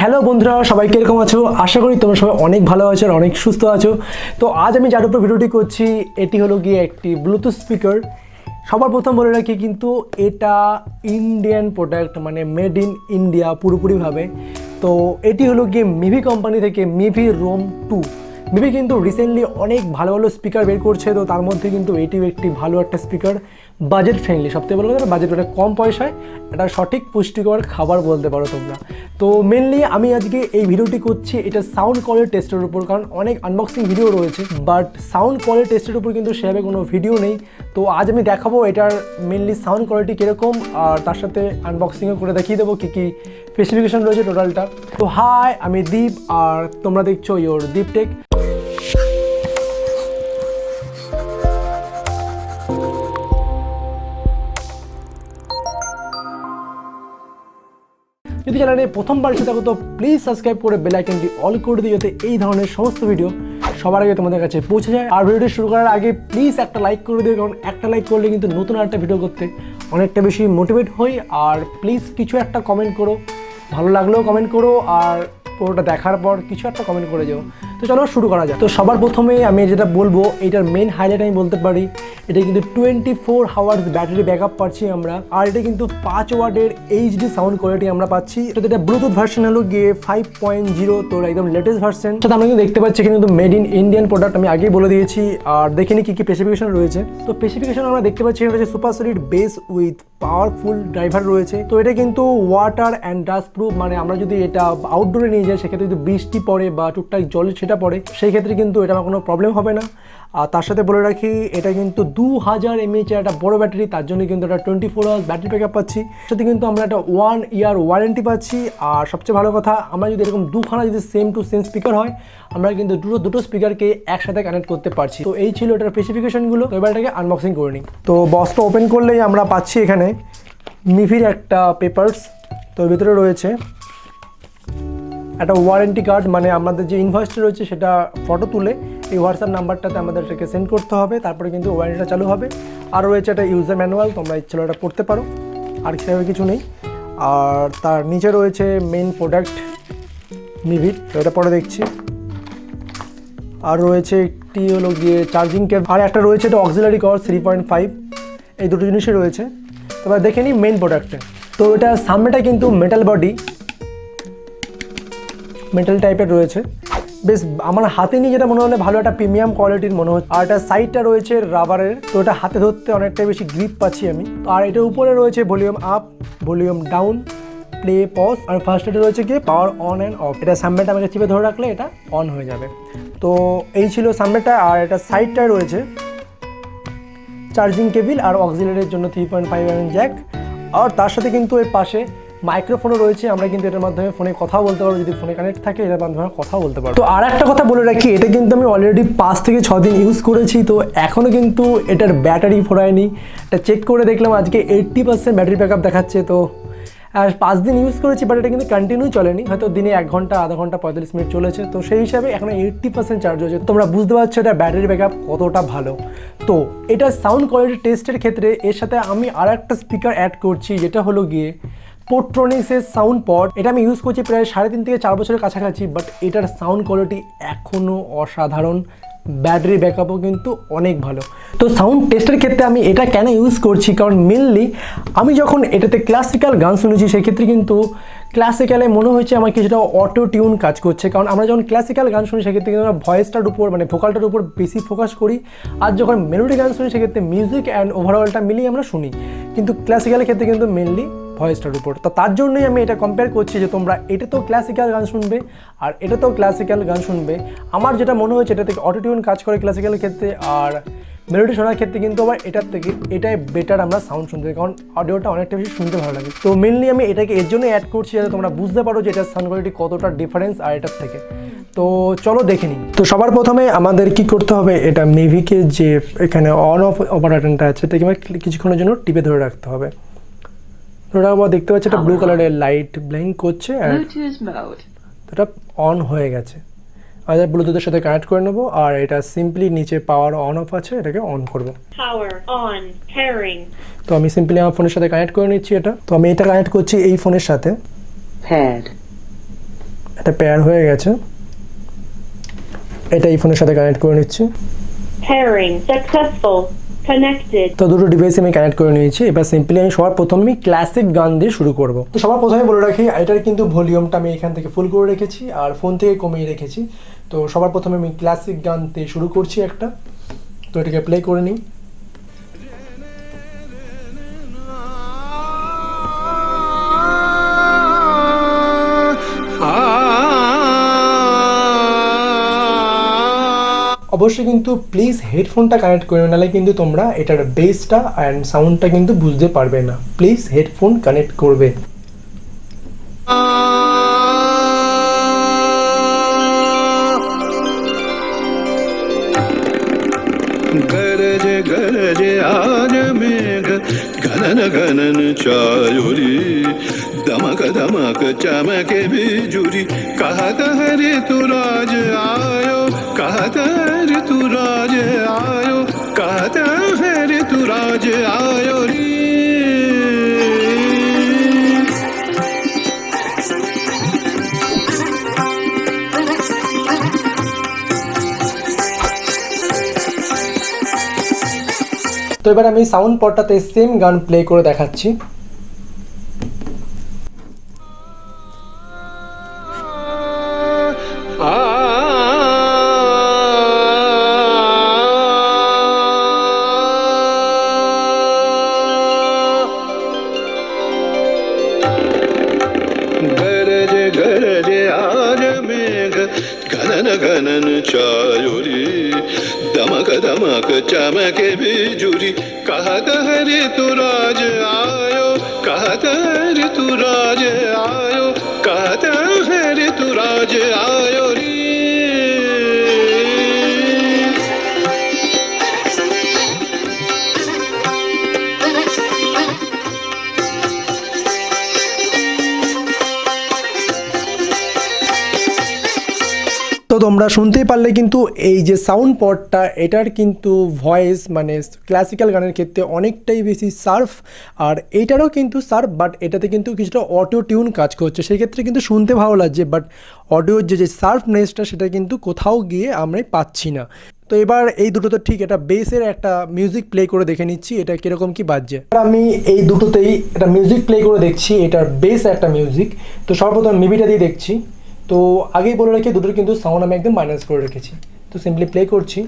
Hello বন্ধুরা, সবাই কিরকম আছো? আশা করি তোমরা সবাই অনেক ভালো আছো আর অনেক সুস্থ আছো। তো আজ আমি যার উপর ভিডিওটি করছি এটি হলো গিয়ে একটি ব্লুটুথ স্পিকার। সবার প্রথম বলে রাখি, কিন্তু এটা ইন্ডিয়ান প্রোডাক্ট, মানে মেড ইন ইন্ডিয়া পুরোপুরিভাবে। তো এটি হলো গিয়ে মিভি কোম্পানি থেকে মিভি রোম 2। মিভি কিন্তু রিসেন্টলি অনেক ভালো ভালো স্পিকার বের করছে, তো তার মধ্যে কিন্তু এটিও একটি ভালো একটা স্পিকার, বাজেট ফ্রেন্ডলি। সবথেকে ভালো কথা, বাজেট অনেক কম পয়সায় একটা সঠিক পুষ্টিকর খাবার বলতে পারো তোমরা। তো মেনলি আমি আজকে এই ভিডিওটি করছি এটা সাউন্ড কোয়ালিটি টেস্টের উপর, কারণ অনেক আনবক্সিং ভিডিও রয়েছে বাট সাউন্ড কোয়ালিটি টেস্টের উপর কিন্তু সেভাবে কোনো ভিডিও নেই। তো আজ আমি দেখাবো এটার মেনলি সাউন্ড কোয়ালিটি কীরকম, আর তার সাথে আনবক্সিংও করে দেখিয়ে দেবো কী কী স্পেসিফিকেশন রয়েছে টোটালটা। তো হাই, আমি দীপ আর তোমরা দেখছো ইয়োর দীপ টেক। যদি চ্যানেলে প্রথমবার এসে থাকো তো প্লিজ সাবস্ক্রাইব করে বেল আইকনটি অল করে দিও, যাতে এই ধরনের সমস্ত ভিডিও সবার আগে তোমাদের কাছে পৌঁছে যায়। আর ভিডিওটি শুরু করার আগে প্লিজ একটা লাইক করে দিও, কারণ একটা লাইক করলে কিন্তু নতুন একটা ভিডিও করতে অনেকটা বেশি মোটিভেট হই। আর প্লিজ কিছু একটা কমেন্ট করো, ভালো লাগলেও কমেন্ট করো, আর পুরোটা দেখার পর কিছু একটা কমেন্ট করে যাও। তো চলো শুরু করা যায়। তো সবার প্রথমে আমি যেটা বলবো, এটার মেন হাইলাইট আমি বলতে পারি, এটা কিন্তু 24 আওয়ার্স ব্যাটারি ব্যাকআপ পাচ্ছি আমরা। আর এটা কিন্তু 5 ওয়াটের এইচডি সাউন্ড কোয়ালিটি আমরা পাচ্ছি। এটা ব্লুটুথ ভার্সন হলো গিয়ে 5.0, তো একদম লেটেস্ট ভার্সন। সেটা আমরা কিন্তু দেখতে পাচ্ছি এখানে কিন্তু মেড ইন ইন্ডিয়ান প্রোডাক্ট, আমি আগেই বলে দিয়েছি। আর দেখিনি কী কী স্পেসিফিকেশন রয়েছে। তো স্পেসিফিকেশন আমরা দেখতে পাচ্ছি এটা হচ্ছে super solid base with powerful driver রয়েছে। তো এটা কিন্তু ওয়াটার অ্যান্ড ডাস্ট প্রুফ, মানে আমরা যদি এটা আউটডোরে নিয়ে যাই সেক্ষেত্রে যদি বৃষ্টি পড়ে বা টুকটাক জল সেটা পড়ে, সেই ক্ষেত্রে কিন্তু এটা আমার কোনো প্রবলেম হবে না। আর তার সাথে বলে রাখি, এটা কিন্তু 2000 mAh একটা বড় ব্যাটারি, তার জন্য কিন্তু এটা 24 আওয়ার্স ব্যাটারি ব্যাকআপ পাচ্ছি। সাথে কিন্তু আমরা একটা 1 ইয়ার ওয়ারেন্টি পাচ্ছি। আর সবচেয়ে ভালো কথা, আমরা যদি এরকম দুখানা যদি সেম টু সেম স্পিকার হয়, আমরা কিন্তু দুটো স্পিকারকে একসাথে কানেক্ট করতে পারছি। তো এই ছিল এটার স্পেসিফিকেশনগুলো। তো এবার এটাকে আনবক্সিং করে নিই। তো বক্সটা ওপেন করলেই আমরা পাচ্ছি এখানে মিভির একটা পেপারস। তো এর ভিতরে রয়েছে একটা ওয়ারেন্টি কার্ড, মানে আমাদের যে ইনভয়েসটা রয়েছে সেটা ফটো তুলে এই হোয়াটসঅ্যাপ নাম্বারটাতে আমাদের এটাকে সেন্ড করতে হবে, তারপরে কিন্তু ওয়ারেন্টিটা চালু হবে। আর রয়েছে একটা ইউজার ম্যানুয়াল, তোমরা ইচ্ছে এটা পড়তে পারো, আর সেভাবে কিছু নেই। আর তার নিচে রয়েছে মেইন প্রোডাক্ট মিভির, তো এটা পরে দেখছি। আর রয়েছে একটি হলো গিয়ে চার্জিং কেবল, আর একটা রয়েছে এটা অক্সিলারি কর্ড 3.5, এই দুটো জিনিসই রয়েছে। তবে দেখে নিই মেইন প্রোডাক্টে। তো এটা সামনেটা কিন্তু মেটাল বডি, মেটাল টাইপের রয়েছে। বেশ আমার হাতে নিয়ে যেটা মনে হলো ভালো একটা প্রিমিয়াম কোয়ালিটির মনে হচ্ছে। আর এটা সাইডটা রয়েছে রাবারের, তো এটা হাতে ধরতে অনেকটাই বেশি গ্রিপ পাচ্ছি আমি। তো আর এটার উপরে রয়েছে volume up, volume down, play, pause. আর ফার্স্ট এটা রয়েছে কি পাওয়ার অন অ্যান্ড অফ। এটা সামনেটা আমাকে চিপে ধরে রাখলে এটা অন হয়ে যাবে। তো এই ছিল সামনেটা। আর এটা সাইডটায় রয়েছে চার্জিং কেবিল আর অক্সিলারির জন্য 3.5 mm জ্যাক। আর তার সাথে কিন্তু এর পাশে মাইক্রোফোনও রয়েছে, আমরা কিন্তু এটার মাধ্যমে ফোনে কথা বলতে পারবো, যদি ফোনে কানেক্ট থাকে এটার মাধ্যমে কথা বলতে পারবো। তো আর একটা কথা বলে রাখি, এটা কিন্তু আমি অলরেডি 5 থেকে 6 দিন ইউজ করেছি, তো এখনও কিন্তু এটার ব্যাটারি ফোরায়নি। এটা চেক করে দেখলাম আজকে 80% ব্যাটারি ব্যাকআপ দেখাচ্ছে। তো 5 দিন ইউজ করেছি, বাট এটা কিন্তু কন্টিনিউ চলেনি, হয়তো দিনে 1 ঘন্টা, আধা ঘন্টা, 45 মিনিট চলেছে। তো সেই হিসাবে এখন 80% চার্জ হয়েছে। তোমরা বুঝতে পারছো এটা ব্যাটারি ব্যাকআপ কতটা ভালো। তো এটা সাউন্ড কোয়ালিটি টেস্টের ক্ষেত্রে এর সাথে আমি আর একটা স্পিকার অ্যাড করছি, যেটা হলো গিয়ে পোর্ট্রনিক্সের সাউন্ডপট। এটা আমি ইউজ করছি প্রায় 3.5 থেকে 4 বছরের কাছাকাছি, বাট এটার সাউন্ড কোয়ালিটি এখনও অসাধারণ, ব্যাটারি ব্যাকআপও কিন্তু অনেক ভালো। তো সাউন্ড টেস্টের ক্ষেত্রে আমি এটা কেন ইউজ করছি, কারণ মেনলি আমি যখন এটাতে ক্লাসিক্যাল গান শুনেছি সেক্ষেত্রে কিন্তু ক্লাসিক্যালে মনে হয়েছে আমার কিছুটা অটো টিউন কাজ করছে। কারণ আমরা যখন ক্লাসিক্যাল গান শুনি সেক্ষেত্রে কিন্তু আমরা ভয়েসটার উপর, মানে ভোকালটার উপর বেশি ফোকাস করি। আর যখন মেলোডি গান শুনি সেক্ষেত্রে মিউজিক অ্যান্ড ওভারঅলটা মিলিয়ে আমরা শুনি, কিন্তু ক্লাসিক্যালের ক্ষেত্রে কিন্তু মেনলি ভয়েসটার উপর। তো তার জন্যই আমি এটা কম্পেয়ার করছি যে তোমরা এটাতেও ক্লাসিক্যাল গান শুনবে আর এটাতেও ক্লাসিক্যাল গান শুনবে। আমার যেটা মনে হয়েছে এটা থেকে অটোটিউন কাজ করে ক্লাসিক্যালের ক্ষেত্রে, আর মেলোডি শোনার ক্ষেত্রে কিন্তু আবার এটার থেকে এটাই বেটার আমরা সাউন্ড শুনতে পাই, কারণ অডিওটা অনেকটা বেশি শুনতে ভালো লাগে। তো মেনলি আমি এটাকে এর জন্য অ্যাড করছি যাতে তোমরা বুঝতে পারো যে এটার সাউন্ড কোয়ালিটি কতটা ডিফারেন্স আর এটার থেকে। তো চলো দেখে নিই। তো সবার প্রথমে আমাদের কি করতে হবে, এটা মিভিকে যে এখানে অন অফ অপারেটরটা আছে এটাকে কিছুক্ষণের জন্য টিপে ধরে রাখতে হবে। দেখতে পাচ্ছি একটা ব্লু কালারের লাইট ব্লিঙ্ক করছে, এটা অন হয়ে গেছে। আর ব্লুটুথের সাথে কানেক্ট করে নেবো, আর এটা সিম্পলি নিচে পাওয়ার অন অফ আছে, এটাকে অন করবো। তো আমি সিম্পলি আমার ফোনের সাথে কানেক্ট করে নিচ্ছি এটা। তো আমি এটা কানেক্ট করছি এই ফোনের সাথে। এটা পেয়ার হয়ে গেছে, এটা এই ফোনের সাথে কানেক্ট করে নিচ্ছি। Pairing successful. Connected. তো দুটো ডিভাইস আমি কানেক্ট করে নিয়েছি। এবার সিম্পলি আমি সবার প্রথমেই ক্লাসিক গান দিয়ে শুরু করব। তো সবার প্রথমে বলে রাখি, এটার কিন্তু ভলিউমটা আমি এখান থেকে ফুল করে রেখেছি আর ফোন থেকে কমিয়ে রেখেছি। তো সবার প্রথমে আমি ক্লাসিক গান দিয়ে শুরু করছি একটা। তো এটাকে প্লে করে নিই। অবশ্যই কিন্তু প্লিজ হেডফোনটা কানেক্ট করে, নাহলে কিন্তু তোমরা এটার বেসটা অ্যান্ড সাউন্ডটা কিন্তু বুঝতে পারবে না। প্লিজ হেডফোন কানেক্ট করবে। गरजे गरजे आज मेघ घनन घनन चायुरी दमक दमक चमके बिजुरी कहत हरे तू राज आयो कहत हरे तू राज आयो कहत हरे तू राज आयो री। তো এবার আমি সাউন্ড পটটাতে সেম গান প্লে করে দেখাচ্ছি। गरजे गरजे आज मेघ घनन घनन चायुरी दमक दमक चमके बिजुरी कहत हरे तू राज आयो कहत हरे तू राज आयो कहत हरे तू राज आयो री। তো তোমরা শুনতেই পারলে কিন্তু এই যে সাউন্ড পটটা, এটার কিন্তু ভয়েস মানে ক্লাসিক্যাল গানের ক্ষেত্রে অনেকটাই বেশি শার্প, আর এইটারও কিন্তু শার্প, বাট এটাতে কিন্তু কিছুটা অটো টিউন কাজ করছে, সেই ক্ষেত্রে কিন্তু শুনতে ভালো লাগছে, বাট অডিওর যে শার্পনেসটা সেটা কিন্তু কোথাও গিয়ে আমরা পাচ্ছি না। তো এবার এই দুটো তো ঠিক, এটা বেসের একটা মিউজিক প্লে করে দেখে নিচ্ছি এটা কীরকম কী বাজছে। আমি এই দুটোতেই একটা মিউজিক প্লে করে দেখছি, এটার বেস একটা মিউজিক। তো সর্বপ্রথম মিভিটা দিয়ে দেখছি। তো আগেই বলে রাখি দুটোর কিন্তু সাউন্ড আমি একদম মাইনাস করে রেখেছি। তো সিম্পলি প্লে করছি।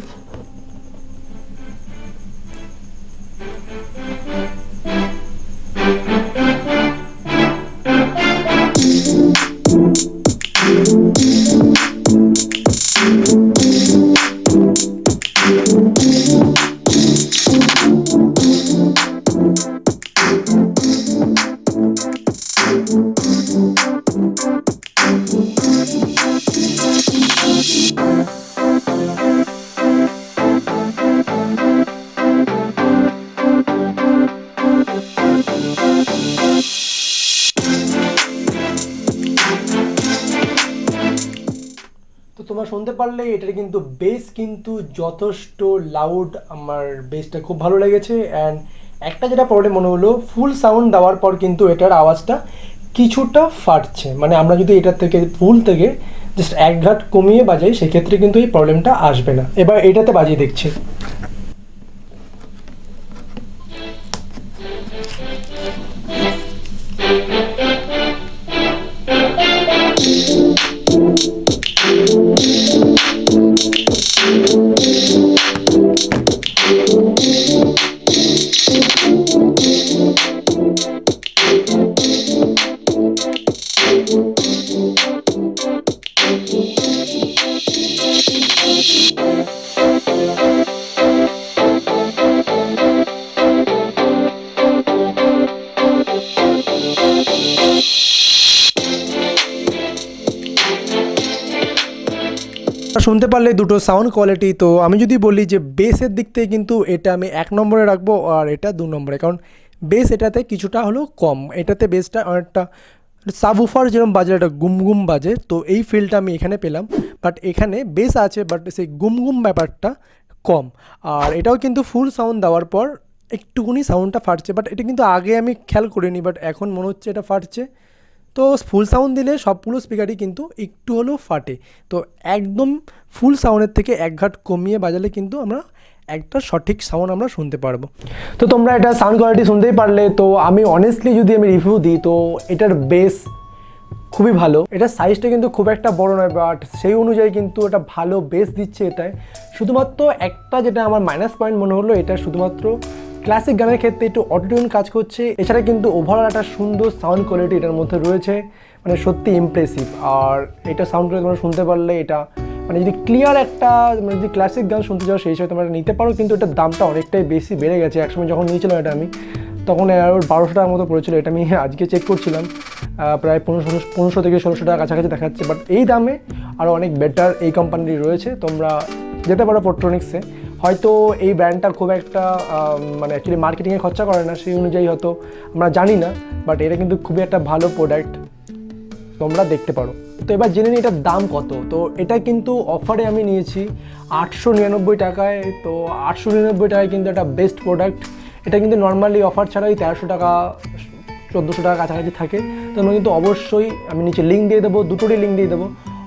তোমরা শুনতে পারলে এটার কিন্তু বেস কিন্তু যথেষ্ট লাউড, আমার বেসটা খুব ভালো লেগেছে। অ্যান্ড একটা যেটা প্রবলেম মনে হলো, ফুল সাউন্ড দেওয়ার পর কিন্তু এটার আওয়াজটা কিছুটা ফাটছে, মানে আমরা যদি এটার থেকে ফুল থেকে জাস্ট এক ঘাট কমিয়ে বাজাই সেক্ষেত্রে কিন্তু এই প্রবলেমটা আসবে না। এবার এটাতে বাজিয়ে দেখছি। শুনতে পারলে দুটো সাউন্ড কোয়ালিটি। তো আমি যদি বলি যে বেসের দিক থেকে কিন্তু এটা আমি 1 নম্বরে রাখবো আর এটা 2 নম্বরে, কারণ বেস এটাতে কিছুটা হলো কম, এটাতে বেসটা অনেকটা সাবউফার যেরকম বাজে একটা গুমগুম বাজে, তো এই ফিলটা আমি এখানে পেলাম। বাট এখানে বেস আছে বাট সেই গুমগুম ব্যাপারটা কম। আর এটাও কিন্তু ফুল সাউন্ড দেওয়ার পর একটুকুনি সাউন্ডটা ফাটছে, বাট এটা কিন্তু আগে আমি খেয়াল করিনি, বাট এখন মনে হচ্ছে এটা ফাটছে। তো ফুল সাউন্ড দিলে সবগুলো স্পিকারই কিন্তু একটু হলেও ফাটে, তো একদম ফুল সাউন্ডের থেকে এক ঘাট কমিয়ে বাজালে কিন্তু আমরা একটা সঠিক সাউন্ড আমরা শুনতে পারবো। তো তোমরা এটা সাউন্ড কোয়ালিটি শুনতেই পারলে। তো আমি অনেস্টলি যদি আমি রিভিউ দিই তো এটার বেস খুবই ভালো, এটার সাইজটা কিন্তু খুব একটা বড় নয়, বাট সেই অনুযায়ী কিন্তু এটা ভালো বেস দিচ্ছে এটায়। শুধুমাত্র একটা যেটা আমার মাইনাস পয়েন্ট মনে হলো, এটা শুধুমাত্র ক্লাসিক গানের ক্ষেত্রে একটু অটোটিউন কাজ করছে, এছাড়া কিন্তু ওভারঅল একটা সুন্দর সাউন্ড কোয়ালিটি এটার মধ্যে রয়েছে, মানে সত্যি ইমপ্রেসিভ। আর এটা সাউন্ড কোয়ালিটি তোমরা শুনতে পারলে এটা মানে যদি ক্লিয়ার একটা মানে যদি ক্লাসিক গান শুনতে চাও সেই হিসেবে তোমরা নিতে পারো, কিন্তু এটার দামটা অনেকটাই বেশি বেড়ে গেছে। একসময় যখন নিয়েছিলাম এটা আমি তখন 1200 টাকার মতো পড়েছিল, এটা আমি আজকে চেক করছিলাম প্রায় 1500 থেকে 1600 টাকা কাছাকাছি দেখাচ্ছে। বাট এই দামে আরও অনেক বেটার এই কোম্পানির রয়েছে, তোমরা যেতে পারো পোর্ট্রনিক্সে। হয়তো এই ব্র্যান্ডটা খুব একটা মানে অ্যাকচুয়ালি মার্কেটিংয়ে খরচা করে না, সেই অনুযায়ী হয়তো আমরা জানি না, বাট এটা কিন্তু খুবই একটা ভালো প্রোডাক্ট, তোমরা দেখতে পারো। তো এবার জেনে নিই এটার দাম কত। তো এটা কিন্তু অফারে আমি নিয়েছি 899 টাকায়। তো 899 টাকায় কিন্তু একটা বেস্ট প্রোডাক্ট। এটা কিন্তু নর্মালি অফার ছাড়াই 1300 টাকা 1400 টাকা কাছাকাছি থাকে। তোমরা কিন্তু অবশ্যই আমি নিচে লিঙ্ক দিয়ে দেবো, দুটোরই লিঙ্ক দিয়ে দেবো,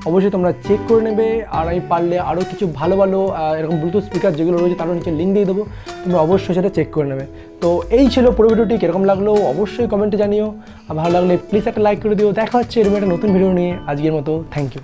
অবশ্যই তোমরা চেক করে নেবে। আর আমি পারলে আরও কিছু ভালো ভালো এরকম ব্লুটুথ স্পিকার যেগুলো রয়েছে তারও নিচে লিঙ্ক দিয়ে দেবো, তোমরা অবশ্যই সেটা চেক করে নেবে। তো এই ছিল পুরো ভিডিওটি, কীরকম লাগলো অবশ্যই কমেন্টে জানিও, আর ভালো লাগলে প্লিজ একটা লাইক করে দিও। দেখা হচ্ছে এরকম একটা নতুন ভিডিও নিয়ে, আজকের মতো থ্যাংক ইউ।